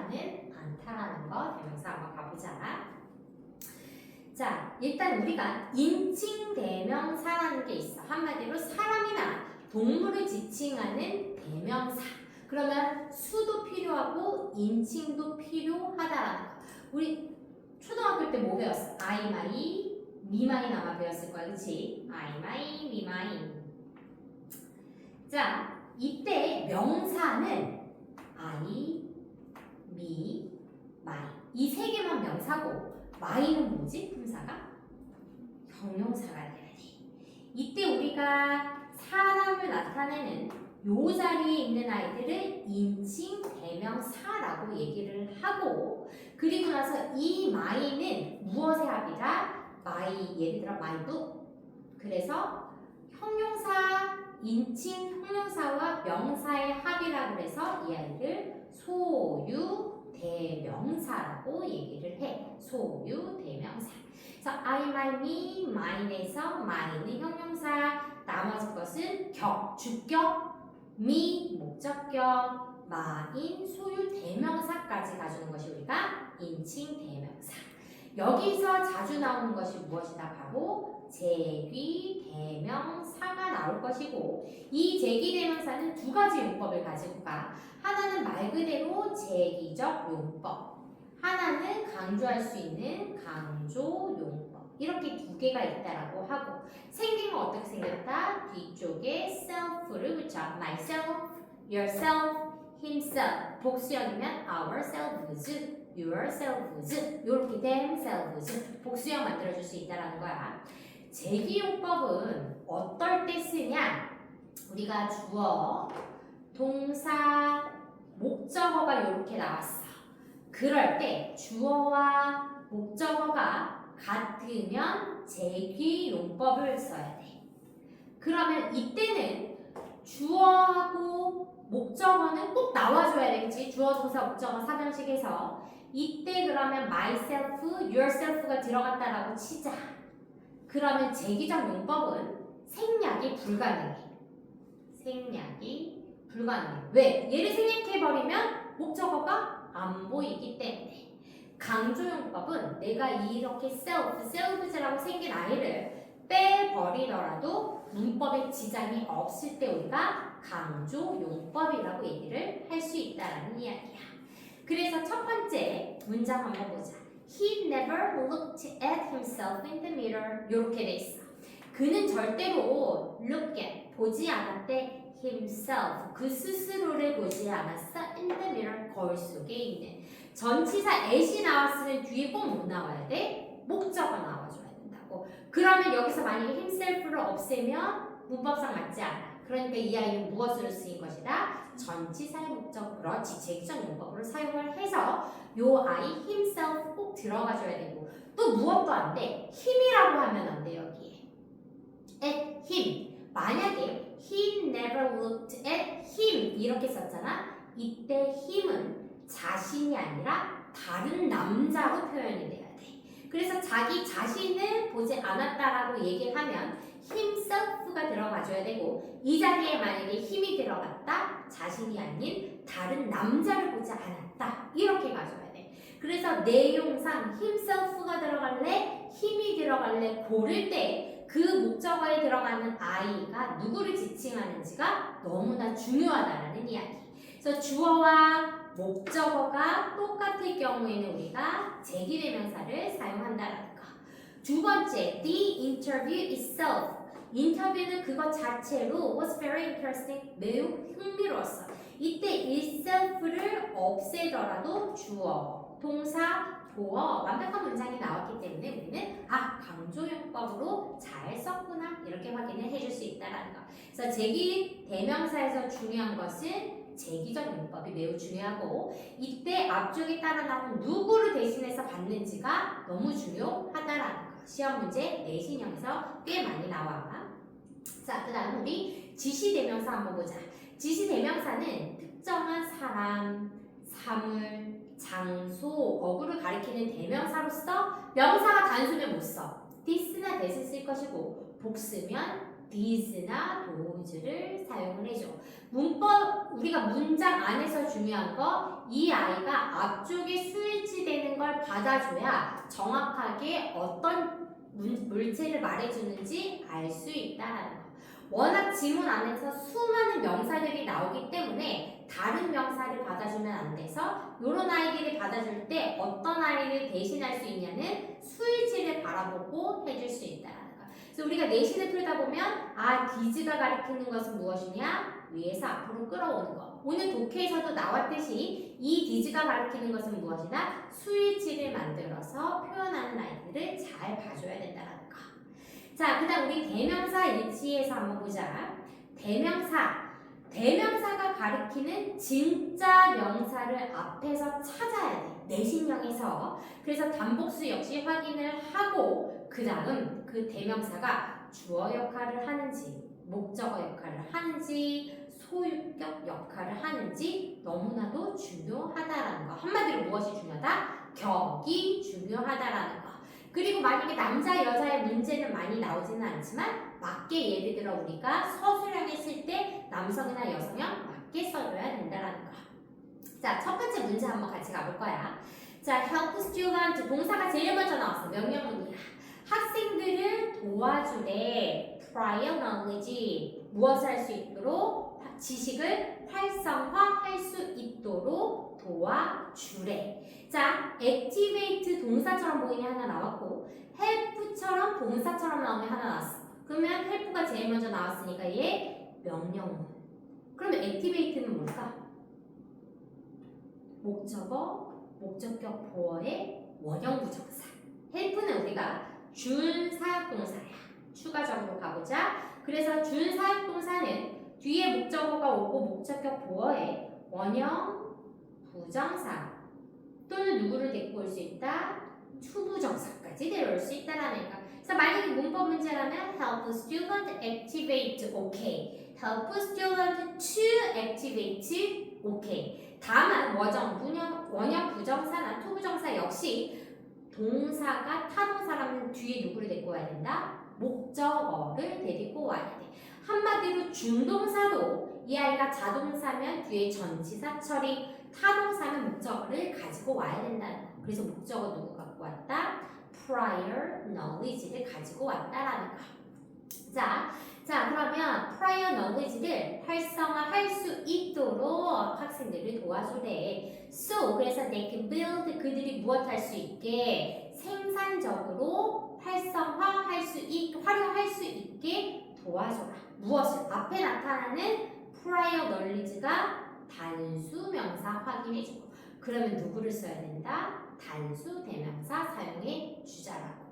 하지만은 않다라는 거 대명사 한번 가보자. 자, 일단 우리가 인칭 대명사라는 게 있어. 한마디로 사람이나 동물을 지칭하는 대명사. 그러면 수도 필요하고 인칭도 필요하다라는 거. 우리 초등학교 때 뭐 배웠어? I, my, me, my 아마 배웠을 거야, 그치? I, my, me, my. 자, 이때 명사는 I, me, my. 이 세 개만 명사고 my는 뭐지? 품사가? 형용사가 돼야 돼. 이때 우리가 사람을 나타내는 요 자리에 있는 아이들을 인칭 대명사라고 얘기를 하고, 그리고 나서 이 my는 무엇의 합이라? my, 예를 들어 my도. 그래서 형용사, 인칭 형용사와 명사의 합이라고 해서 이 아이를 소유 대명사라고 얘기를 해. 소유 대명사. 그래서 I, my, me, mine에서 my는 형용사, 나머지 것은 격, 주격, me, 목적격, mine, 소유 대명사까지 가주는 것이 우리가 인칭 대명사. 여기서 자주 나오는 것이 무엇이다? 바로 제귀 대명사가 나올 것이고, 이 제귀 대명사는 두 가지 용법을 가지고 가. 하나는 말 그대로 제기적 용법, 하나는 강조할 수 있는 강조 용법. 이렇게 두 개가 있다라고 하고, 생긴 건 어떻게 생겼다? 뒤쪽에 self를 붙여. myself, yourself, himself. 복수형이면 ourselves, yourselves. 이렇게 themselves. 복수형 만들어줄 수 있다라는 거야. 제기용법은 어떨 때 쓰냐? 우리가 주어, 동사, 목적어가 이렇게 나왔어. 그럴 때 주어와 목적어가 같으면 제기용법을 써야 돼. 그러면 이때는 주어하고 목적어는 꼭 나와줘야 되겠지. 주어, 동사, 목적어 사전식에서. 이때 그러면 myself, yourself가 들어갔다라고 치자. 그러면 제기적 용법은 생략이 불가능해. 생략이 불가능해. 왜? 얘를 생략해버리면 목적어가 안 보이기 때문에. 강조용법은 내가 이렇게 selfs라고 생긴 아이를 빼버리더라도 문법에 지장이 없을 때 우리가 강조용법이라고 얘기를 할 수 있다는 이야기야. 그래서 첫 번째 문장 한번 보자. He never looked at himself in the mirror. 이렇게 돼 있어. 그는 절대로 look at, 보지 않았대. himself, 그 스스로를 보지 않았어. in the mirror, 거울 속에 있는. 전치사 at이 나왔으면 뒤에 꼭 뭐 나와야 돼? 목적어 나와줘야 된다고. 그러면 여기서 만약에 himself를 없애면 문법상 맞지 않아. 그러니까 이 아이는 무엇으로 쓰인 것이다? 전치사의 목적, 그렇지, 제기적 용법으로 사용을 해서 요 아이 himself 꼭 들어가줘야 되고, 또 무엇도 안 돼. him이라고 하면 안 돼. 여기에 at him, 만약에 he never looked at him 이렇게 썼잖아. 이때 him은 자신이 아니라 다른 남자로 표현이 돼야 돼. 그래서 자기 자신을 보지 않았다라고 얘기하면 himself가 들어가줘야 되고, 이 자리에 만약에 힘이 들어갔다, 자신이 아닌 다른 남자를 보지 않았다, 이렇게 가져야 돼. 그래서 내용상 himself가 들어갈래, 힘이 들어갈래 고를 때 그 목적어에 들어가는 I가 누구를 지칭하는지가 너무나 중요하다는 이야기. 그래서 주어와 목적어가 똑같을 경우에는 우리가 제기대명사를 사용한다는 거. 두 번째, the interview itself. 인터뷰는 그것 자체로 was very interesting, 매우 흥미로웠어. 이때 itself를 없애더라도 주어, 동사, 보어 완벽한 문장이 나왔기 때문에 우리는 강조용법으로 잘 썼구나 이렇게 확인을 해줄 수 있다는 거. 그래서 제기 대명사에서 중요한 것은 제기적 용법이 매우 중요하고, 이때 앞쪽에 따라 나온 누구를 대신해서 받는지가 너무 중요하다라는 거. 시험 문제 내신형에서 꽤 많이 나와. 자, 그 다음 우리 지시대명사 한번 보자. 지시대명사는 특정한 사람, 사물, 장소, 어구를 가리키는 대명사로서 명사가 단수면 못 써. this나 that을 쓸 것이고, 복수면 these나 those를 사용을 해줘. 문법 우리가 문장 안에서 중요한 거 이 아이가 앞쪽에 수일치되는 걸 받아줘야 정확하게 어떤 물체를 말해주는지 알 수 있다라는 거. 워낙 지문 안에서 수많은 명사들이 나오기 때문에 다른 명사를 받아주면 안 돼서 이런 아이들이 받아줄 때 어떤 아이를 대신할 수 있냐는 수일치를 바라보고 해줄 수 있다라는 거. 그래서 우리가 내신을 풀다 보면 디즈가 가리키는 것은 무엇이냐? 위에서 앞으로 끌어오는 거. 오늘 독해에서도 나왔듯이 이 디즈가 가리키는 것은 무엇이냐? 수일치를 만들어서 표현하는 아이들을 잘 봐줘야 된다는 거. 자, 그 다음 우리 대명사 일치에서 한번 보자. 대명사가 가리키는 진짜 명사를 앞에서 찾아야 돼. 내신형에서. 그래서 단복수 역시 확인을 하고 그 다음 그 대명사가 주어 역할을 하는지 목적어 역할을 하는지 소유격 역할을 하는지 너무나도 중요하다라는 거. 한마디로 무엇이 중요하다? 격이 중요하다라는 거. 그리고 만약에 남자 여자의 문제는 많이 나오지는 않지만 맞게 예를 들어 우리가 서술형에 쓸 때 남성이나 여성형 맞게 써줘야 된다라는 거. 자, 첫 번째 문제 한번 같이 가볼 거야. 자, help student 동사가 제일 먼저 나왔어. 명령문이야. 학생들을 도와주래. prior knowledge 무엇을 할 수 있도록 지식을 활성화할 수 있도록 도와주래. 자, activate 동사처럼 보이는 하나 나왔고 help처럼 동사처럼 나오는 하나 나왔어. 그러면 help가 제일 먼저 나왔으니까 얘 명령문. 그러면 activate는 뭘까? 목적어, 목적격 보어의 원형 부정사. help는 우리가 준 사역동사야. 추가적으로 가보자. 그래서 준 사역동사는 뒤에 목적어가 오고 목적격 보어의 원형 부정사 또는 누구를 데리고 올 수 있다? 투부정사까지 데려올 수 있다라는 거. 그래서 만약에 문법 문제라면 help student activate okay. help student to activate okay. 다만 원형 부정사나 투부정사 역시 동사가 타동사라면 뒤에 누구를 데리고 와야 된다? 목적어를 데리고 와야 돼. 한마디로 준동사도 이 아이가 자동사면 뒤에 전치사 처리, 타동사는 목적어를 가지고 와야 된다는 거. 그래서 목적어 누구 갖고 왔다? prior knowledge를 가지고 왔다라는 거. 자, 그러면 prior knowledge를 활성화할 수 있도록 학생들을 도와주래. So, 그래서 they can build, 그들이 무엇할 수 있게 생산적으로 활성화할 수 있게, 활용할 수 있게 도와줘라. 무엇을? 앞에 나타나는 prior knowledge가 단수 명사 확인해주고. 그러면 누구를 써야 된다? 단수 대명사 사용해 주자라고.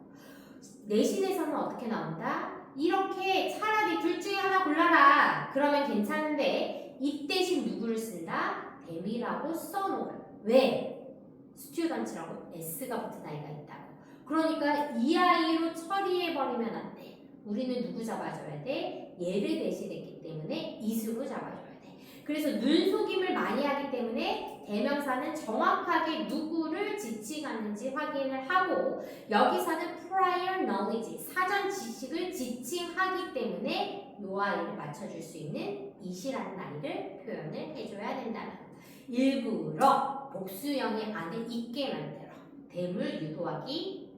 내신에서는 어떻게 나온다? 이렇게 차라리 둘 중에 하나 골라라. 그러면 괜찮은데 이 대신 누구를 쓴다? 댐이라고 써놓을. 왜? 스튜던트라고 S가 붙은 아이가 있다고. 그러니까 이 아이로 처리해버리면 안 돼. 우리는 누구 잡아줘야 돼? 얘를 대신했기 때문에 이수로 잡아줘야 돼. 그래서 눈속임을 많이 하기 때문에 대명사는 정확하게 누구를 지칭하는지 확인을 하고 여기서는 prior knowledge, 사전 지식을 지칭하기 때문에 이 아이를 맞춰줄 수 있는 it이라는 아이를 표현을 해줘야 된다는 거. 일부러 복수형의 안에 있게 만들어. 댐을 유도하기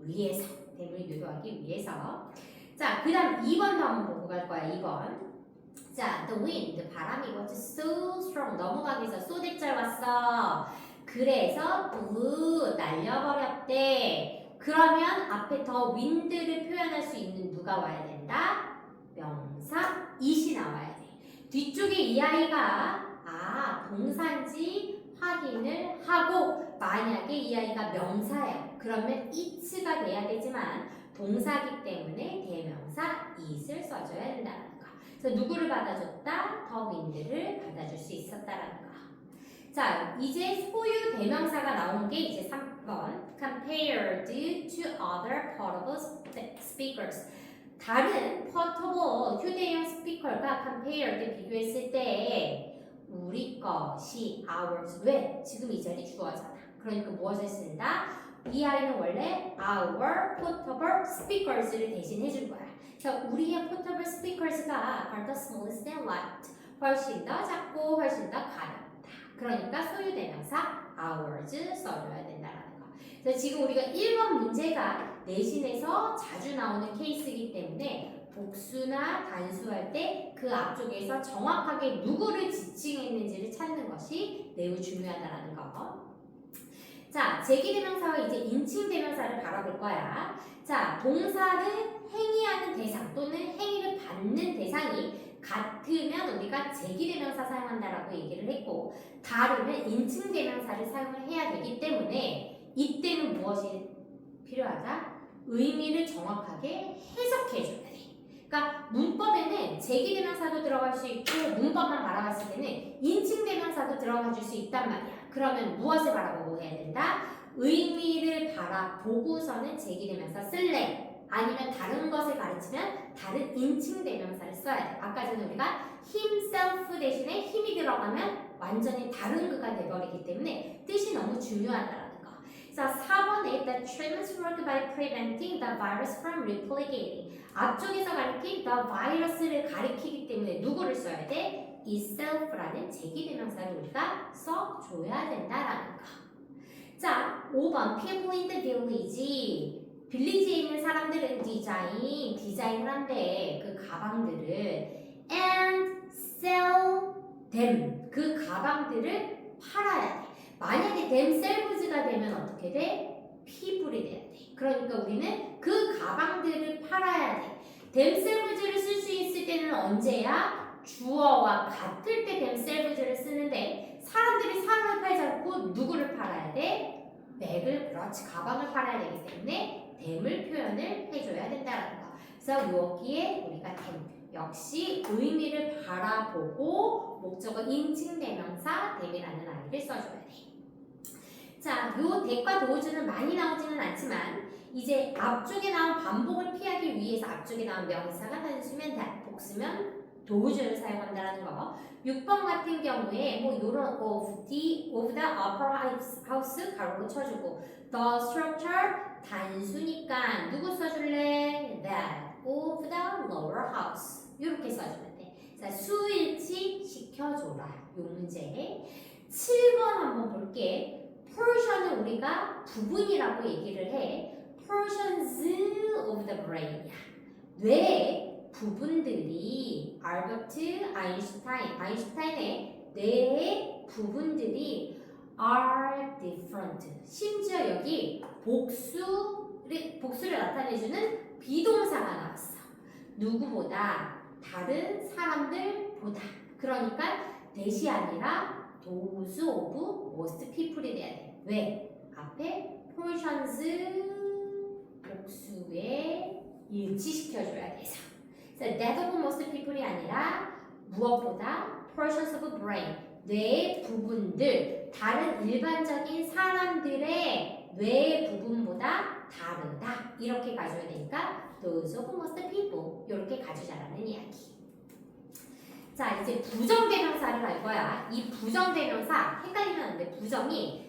위해서. 자, 그 다음 2번도 한번 보고 갈 거야. 2번. 자, the wind, 바람이 was so strong. 넘어가기 위해서 so 대절 왔어. 그래서 날려버렸대. 그러면 앞에 더 wind를 표현할 수 있는 누가 와야 된다? 명사 it이 나와야 돼. 뒤쪽에 이 아이가 동사인지 확인을 하고 만약에 이 아이가 명사예요. 그러면 it가 돼야 되지만 동사기 때문에 대명사 it을 써줘야 된다는 거. 그래서 누구를 받아줬다? 더 윈드를 받아줄 수 있었다라는 거. 자, 이제 소유 대명사가 나온 게 이제 3번. compared to other portable speakers. 다른 portable 휴대용 스피커가 compared 비교했을 때 우리 것이 ours. 왜? 지금 이 자리 주어잖아. 그러니까 무엇을 쓴다? 이 아이는 원래 our portable speakers를 대신 해줄 거야. 그래서 우리의 portable speakers가 are the smallest and light. 훨씬 더 작고 훨씬 더 가볍다. 그러니까 소유대명사 ours 써줘야 된다라는 거. 그래서 지금 우리가 1번 문제가 내신에서 자주 나오는 케이스이기 때문에 복수나 단수할 때 그 앞쪽에서 정확하게 누구를 지칭했는지를 찾는 것이 매우 중요하다라는 거. 자, 제기대명사와 이제 인칭대명사를 바라볼 거야. 자, 동사를 행위하는 대상 또는 행위를 받는 대상이 같으면 우리가 제기대명사 사용한다라고 얘기를 했고 다르면 인칭대명사를 사용을 해야 되기 때문에 이때는 무엇이 필요하다? 의미를 정확하게 해석해줘야 돼. 그러니까 문법에는 제기대명사도 들어갈 수 있고 문법만 바라봤을 때는 인칭대명사도 들어가 줄 수 있단 말이야. 그러면 무엇을 바라보고 해야 된다? 의미를 바라보고서는 제기대명사 쓸래? 아니면 다른 것을 가르치면 다른 인칭대명사를 써야 돼. 아까 전에 우리가 himself 대신에 힘이 들어가면 완전히 다른 그가 돼버리기 때문에 뜻이 너무 중요하다라는 거. 자, 4번에 the treatments work by preventing the virus from replicating. 앞쪽에서 가리킨 the virus를 가리키기 때문에 누구를 써야 돼? itself라는 제기대명사를 우리가 써줘야 된다라는 거. 자, 5번 people in the village. 빌리지에 있는 사람들은 디자인을 한대. 그 가방들을 and sell them. 그 가방들을 팔아야 돼. 만약에 themselves가 되면 어떻게 돼? people이 돼야 돼. 그러니까 우리는 그 가방들을 팔아야 돼. themselves를 쓸 수 있을 때는 언제야? 주어와 같을 때 themselves를 쓰는데 사람들이 사람을 팔지 않고 누구를 팔아야 돼? 백을, 그렇지, 가방을 팔아야 되기 때문에 them을 표현을 해줘야 된다는 거. 그래서 여기에 우리가 them 역시 의미를 바라보고 목적어 인칭대명사 them이라는 아이를 써줘야 돼. 자, 요 대과 도우주는 많이 나오지는 않지만 이제 앞쪽에 나온 반복을 피하기 위해서 앞쪽에 나온 명사가 단수면 that, 복수면 도우주를 사용한다는 거. 6번 같은 경우에 뭐 요런 of the upper house 가로로 쳐주고 the structure 단수니까 누구 써줄래? that of the lower house 이렇게 써주면 돼. 자, 수일치 시켜줘라. 요 문제. 7번 한번 볼게. portion은 우리가 부분이라고 얘기를 해. portions of the brain이야. 뇌의 부분들이 알버트 아인슈타인의 뇌의 부분들이 are different. 심지어 여기 복수를 나타내주는 비동사가 나왔어. 누구보다, 다른 사람들보다. 그러니까 that이 아니라 those of most people이 돼야 돼. 왜? 앞에 portions 복수에 일치시켜줘야 돼서. 그래서 that of most people이 아니라 무엇보다 portions of brain, 뇌의 부분들, 다른 일반적인 사람들의 뇌의 부분보다 다르다. 이렇게 가져야 되니까 those of most people 이렇게 가져자라는 이야기. 자, 이제 부정대명사를 할 거야. 이 부정대명사 헷갈리면 안 돼. 부정이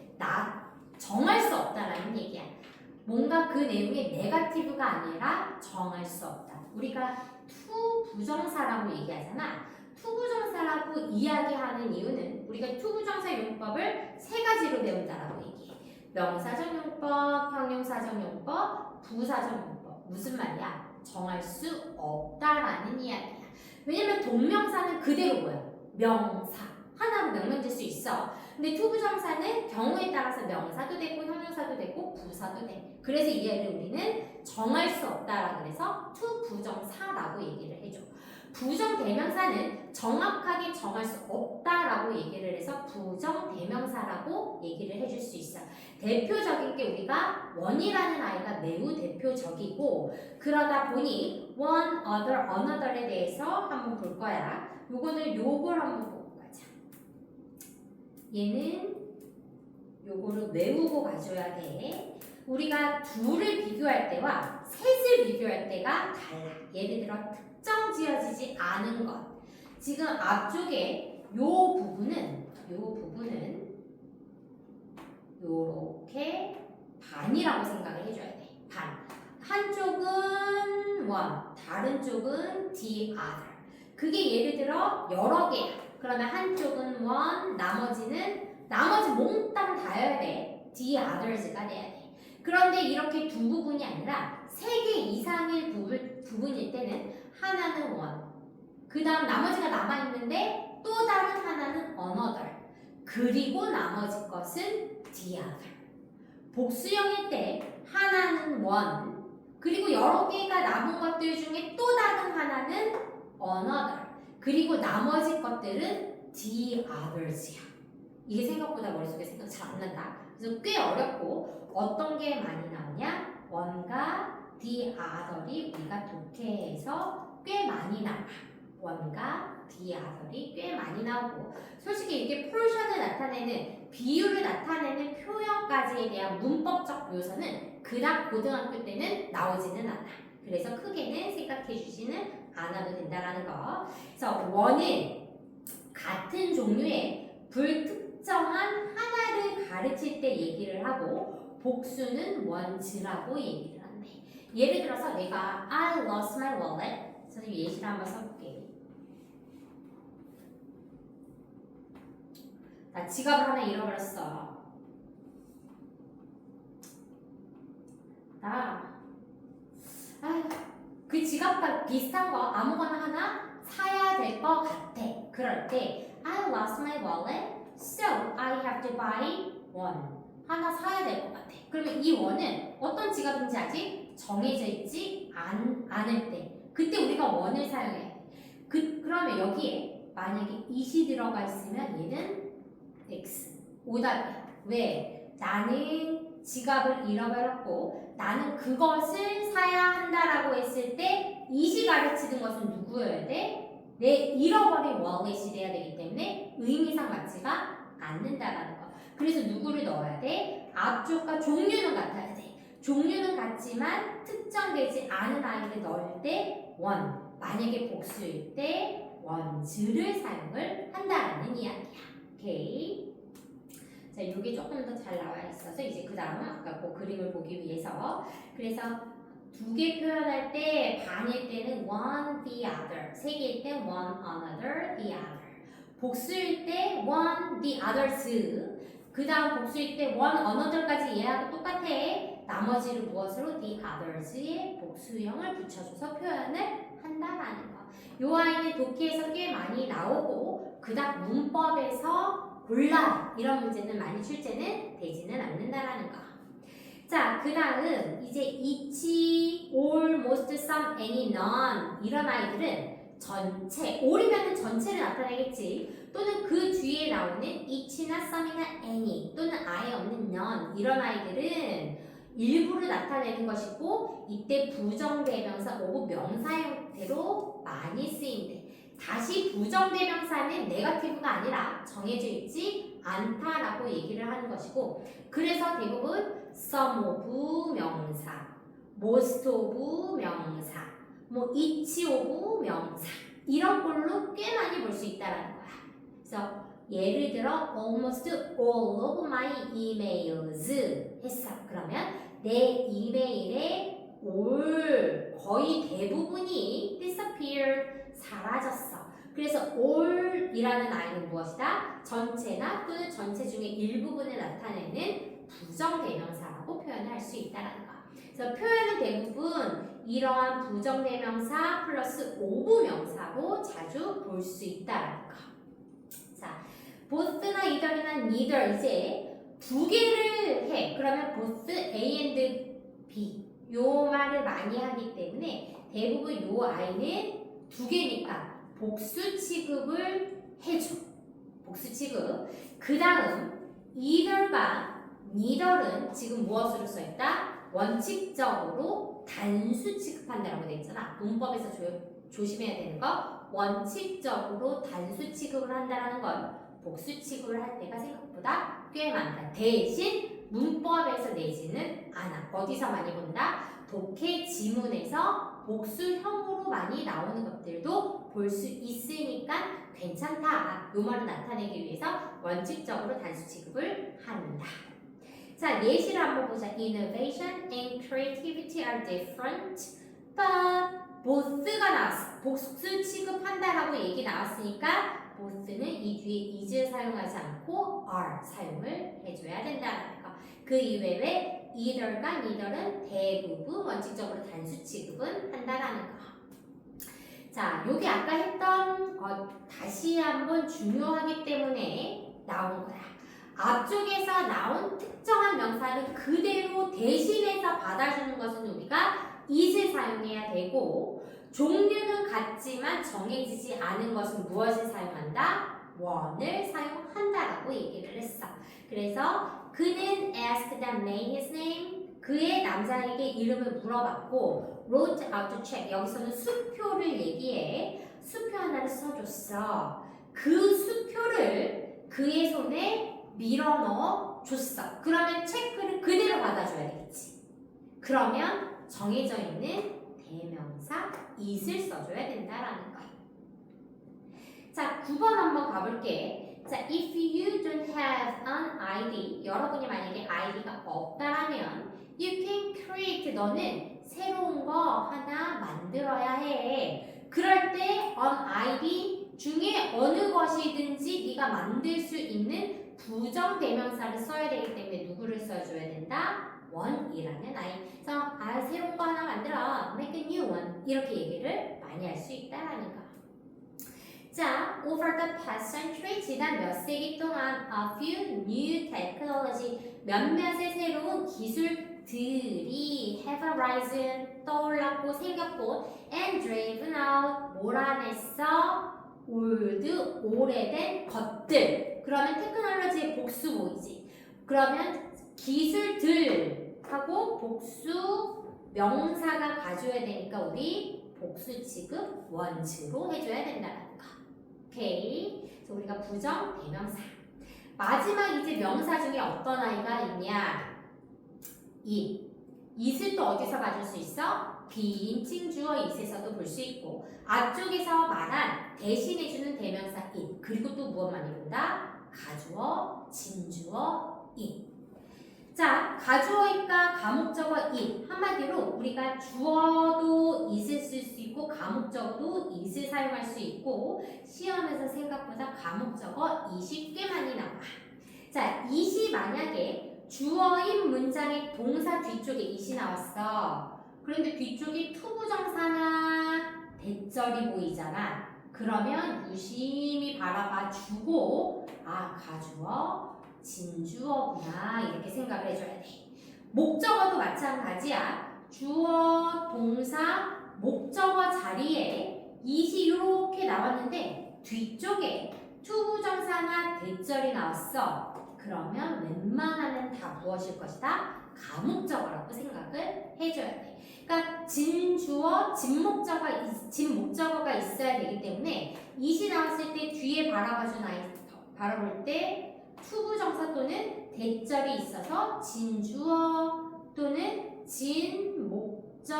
정할 수 없다라는 얘기야. 뭔가 그 내용이 네거티브가 아니라 정할 수 없다. 우리가 투 부정사라고 얘기하잖아. 투 부정사라고 이야기하는 이유는 우리가 투 부정사 용법을 세 가지로 배운다라고 얘기해. 명사적 용법, 형용사적 용법, 부사적 용법. 무슨 말이야? 정할 수 없다라는 이야기야. 왜냐면 동명사는 그대로 뭐야? 명사. 하나로 명명될 수 있어. 근데 투부정사는 경우에 따라서 명사도 되고 형용사도 되고 부사도 돼. 그래서 이 애를 우리는 정할 수 없다라고 해서 투부정사라고 얘기를 해줘. 부정대명사는 정확하게 정할 수 없다라고 얘기를 해서 부정대명사라고 얘기를 해줄 수 있어. 대표적인 게 우리가 원이라는 아이가 매우 대표적이고 그러다 보니 one, other, another에 대해서 한번 볼 거야. 요걸 한번 보고 가자. 얘는 요거를 외우고 가져야 돼. 우리가 둘을 비교할 때와 셋을 비교할 때가 달라. 예를 들어 특정 지어지지 않은 것. 지금 앞쪽에 요 부분은 요렇게 반이라고 생각을 해줘야 돼. 반. 한쪽은 one, 다른 쪽은 the other. 그게 예를 들어 여러 개야. 그러면 한쪽은 one, 나머지 몽땅 다여야 돼. the others가 돼야 돼. 그런데 이렇게 두 부분이 아니라 세 개 이상의 부분일 때는 하나는 one, 그 다음 나머지가 남아있는데 또 다른 하나는 another, 그리고 나머지 것은 the other. 복수형일 때 하나는 one, 그리고 여러 개가 남은 것들 중에 또 다른 하나는 another, 그리고 나머지 것들은 the others야. 이게 생각보다 머릿속에 생각 잘 안 난다. 그래서 꽤 어렵고 어떤 게 많이 나오냐? one과 the other이 우리가 독해에서 꽤 많이 나와. one과 the other이 꽤 많이 나오고, 솔직히 이게 포션을 나타내는, 비율을 나타내는 표현까지에 대한 문법적 묘사는 그닥 고등학교 때는 나오지는 않아. 그래서 크게는 생각해 주지는 않아도 된다라는 거. 그래서 one은 같은 종류의 불특정한 하나를 가르칠 때 얘기를 하고, 복수는 ones라고 얘기를 한대. 예를 들어서 내가 I lost my wallet. 선생님 예시를 한번 써볼게. 나 지갑을 하나 잃어버렸어. 그 지갑과 비슷한 거 아무거나 하나 사야 될 것 같아. 그럴 때 I lost my wallet, so I have to buy one. 하나 사야 될 것 같아. 그러면 이 one은 어떤 지갑인지 아직 정해져 있지 않을 때, 그때 우리가 one을 사용해. 그러면 여기에 만약에 it이 들어가 있으면 얘는 X. 오답이야. 왜? 나는 지갑을 잃어버렸고 나는 그것을 사야 한다라고 했을 때 it이 가르치는 것은 누구여야 돼? 내 잃어버린 월렛이 돼야 되기 때문에 의미상 맞지가 않는다라는 거. 그래서 누구를 넣어야 돼? 앞쪽과 종류는 같아야 돼. 종류는 같지만 특정되지 않은 아이를 넣을 때 one. 만약에 복수일 때 ones를 사용을 한다라는 이야기야. 오케이. 자, 이게 조금 더 잘 나와 있어서 이제 그 다음 아까 그 그림을 보기 위해서, 그래서 두 개 표현할 때 반일 때는 one, the other, 세 개일 때 one, another, the other, 복수일 때 one, the others, 그 다음 복수일 때 one, another까지 얘하고 똑같아. 나머지를 무엇으로? the others의 복수형을 붙여줘서 표현을 한다라는 거. 요 아이는 독해에서 꽤 많이 나오고 그닥 문법에서 골라 이런 문제는 많이 출제는 되지는 않는다라는 거. 자, 그 다음 이제 each, all, most, some, any, none 이런 아이들은 전체, all이면 전체를 나타내겠지. 또는 그 뒤에 나오는 each나 some이나 any 또는 아예 없는 none 이런 아이들은 일부를 나타내는 것이고, 이때 부정대명사 오고 명사 형태로 많이 쓰인대. 다시 부정대명사는 네거티브가 아니라 정해져 있지 않다라고 얘기를 하는 것이고, 그래서 대부분 some of 명사, most of 명사, 뭐 each of 명사 이런 걸로 꽤 많이 볼 수 있다라는 거야. 그래서 예를 들어 almost all of my emails 했어. 그러면 내 이메일의 all 거의 대부분이 disappeared 사라졌어. 그래서 all이라는 아이는 무엇이다? 전체나 또는 전체 중에 일부분을 나타내는 부정대명사라고 표현할 수 있다는 거. 그래서 표현은 대부분 이러한 부정대명사 플러스 오부명사로 자주 볼 수 있다는 거. 자, both나 either이나 neither 이제 두 개를 해. 그러면 both A and B 요 말을 많이 하기 때문에 대부분 요 아이는 두 개니까 복수 취급을 해줘. 복수 취급. 그 다음 either과 neither은 지금 무엇으로 써있다? 원칙적으로 단수 취급한다라고 되어 있잖아. 문법에서 조심해야 되는 거, 원칙적으로 단수 취급을 한다라는 건 복수 취급을 할 때가 생각보다 꽤 많다. 대신 문법에서 내지는 않아. 어디서 많이 본다? 독해 지문에서 복수형으로 많이 나오는 것들도 볼 수 있으니까 괜찮다. 요 말을 나타내기 위해서 원칙적으로 단수 취급을 한다. 자, 예시를 한번 보자. Innovation and creativity are different, but both가 나왔어. 복수 취급한다라고 얘기 나왔으니까 both는 이 뒤에 is를 사용하지 않고 are 사용을 해줘야 된다는 거. 그 이외에 either과 neither는 대부분 원칙적으로 단수 취급은 한다라는 거. 자, 여기 아까 했던 다시 한번 중요하기 때문에 나온 거야. 앞쪽에서 나온 특정한 명사를 그대로 대신해서 받아주는 것은 우리가 is를 사용해야 되고, 종류는 같지만 정해지지 않은 것은 무엇을 사용한다? one을 사용한다라고 얘기를 했어. 그래서 그는 asked the man his name, 그의 남자에게 이름을 물어봤고, wrote out a check, 여기서는 수표를 얘기해. 수표 하나를 써줬어. 그 수표를 그의 손에 밀어넣어 줬어. 그러면 체크를 그대로 받아줘야 되겠지. 그러면 정해져 있는 대명사 is를 써줘야 된다라는 거야. 자, 9번 한번 가볼게. 자, if you don't have an ID, 여러분이 만약에 ID가 없다라면 you can create, 너는 새로운 거 하나 만들어야 해. 그럴 때 an ID 중에 어느 것이든지 네가 만들 수 있는 부정 대명사를 써야 되기 때문에 누구를 써줘야 된다? one이라는 아이. 그래서 새로운 거 하나 만들어, make a new one, 이렇게 얘기를 많이 할 수 있다라는 거. 자, over the past century, 지난 몇 세기 동안 a few new technology, 몇몇의 새로운 기술들이 have arisen, 떠올랐고 생겼고, and driven out, 몰아냈어, old, 오래된 것들. 그러면 테크놀로지의 복수 보이지? 그러면 기술들 하고 복수 명사가 가져야 되니까 우리 복수 취급 원칙으로 해줘야 된다는 거. 오케이. 그래서 우리가 부정 대명사. 마지막 이제 명사 중에 어떤 아이가 있냐? it을 또 어디서 가질 수 있어? 비인칭 주어 it에서도 볼 수 있고, 앞쪽에서 말한 대신해주는 대명사 it, 그리고 또 무엇만 이룬다? 가주어, 진주어, it. 자, 가주어일까 가목적어 it. 한마디로 우리가 주어도 it을 쓸 수 있고 가목적어도 it을 사용할 수 있고, 시험에서 생각보다 가목적어 it이 꽤 많이 나와. 자, it이 만약에 주어인 문장의 동사 뒤쪽에 it이 나왔어. 그런데 뒤쪽이 투부정사나 대절이 보이잖아. 그러면 유심히 바라봐 주고, 가주어, 진주어구나, 이렇게 생각을 해줘야 돼. 목적어도 마찬가지야. 주어, 동사, 목적어 자리에 it이 이렇게 나왔는데 뒤쪽에 투부정사나 대절이 나왔어. 그러면 웬만하면 다 무엇일 것이다? 가목적어라고 생각을 해줘야 돼. 그러니까 진주어, 진목적어가 있어야 되기 때문에 it이 나왔을 때 뒤에 바라봐준 아이 바라볼 때 투부정사 또는 대절이 있어서 진주어 또는 진목적어가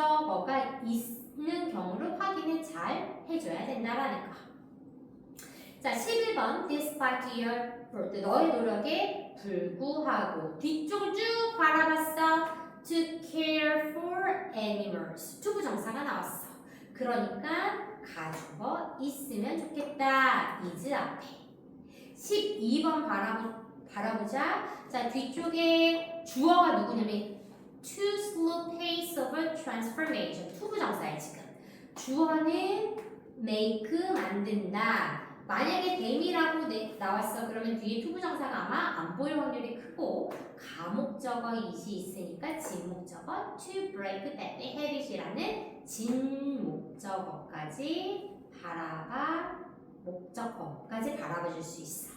있는 경우를 확인을 잘 해줘야 된다라는 거. 자, 11번 Despite your effort, 너의 노력에 불구하고 뒤쪽을 쭉 바라봤어. To care for animals, 투부정사가 나왔어. 그러니까 가주어 있으면 좋겠다. is 앞에. 12번 바라보자. 자, 뒤쪽에 주어가 누구냐면 to slow pace of transformation, 투부정사야 지금. 주어는 make, 만든다. 만약에 댐이라고 나왔어. 그러면 뒤에 투부정사가 아마 안 보일 확률이 크고, 가목적어 it이 있으니까 진목적어 to break that habit이라는 진목적어까지 목적어까지 바라봐 줄 수 있어.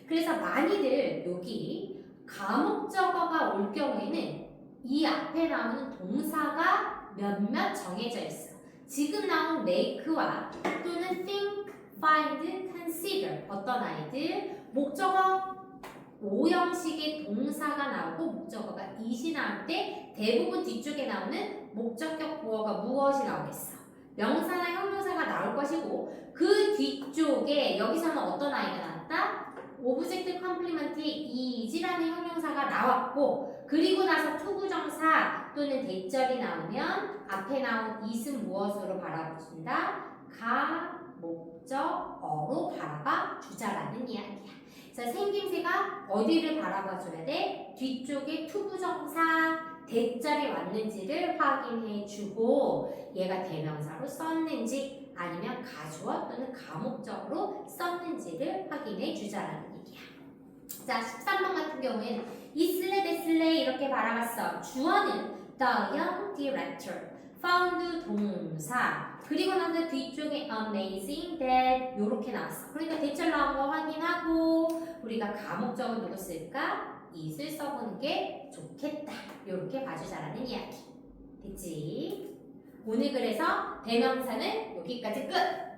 그래서 많이들 여기 가목적어가 올 경우에는 이 앞에 나오는 동사가 몇몇 정해져 있어. 지금 나온 make와 또는 think, find, consider, 어떤 아이들 목적어 오형식의 동사가 나오고 목적어가 it이 나올 때 대부분 뒤쪽에 나오는 목적격 보어가 무엇이 나오겠어? 명사나 형용사가 나올 것이고, 그 뒤쪽에 여기서는 어떤 아이가 나왔다? 오브젝트 컴플리먼트에 is라는 형용사가 나왔고 그리고 나서 투부정사 또는 대절이 나오면 앞에 나온 is은 무엇으로 바라보준다? 목적어로 바라봐 주자라는 이야기야. 그래서 생김새가 어디를 바라봐 줘야 돼? 뒤쪽에 투부정사 대절이 왔는지를 확인해 주고 얘가 대명사로 썼는지 아니면 가주어 또는 가목적으로 썼는지를 확인해 주자라는 얘기야. 자, 13번 같은 경우에는 이슬레 데슬레 이렇게 바라봤어. 주어는 the young director, found 동사 그리고 나서 뒤쪽에 amazing that 요렇게 나왔어. 그러니까 대절 나온 거 확인하고 우리가 가목적은 누구 쓸까? it을 써보는 게 좋겠다. 요렇게 봐주자라는 이야기. 됐지? 오늘 그래서 대명사는 여기까지 끝!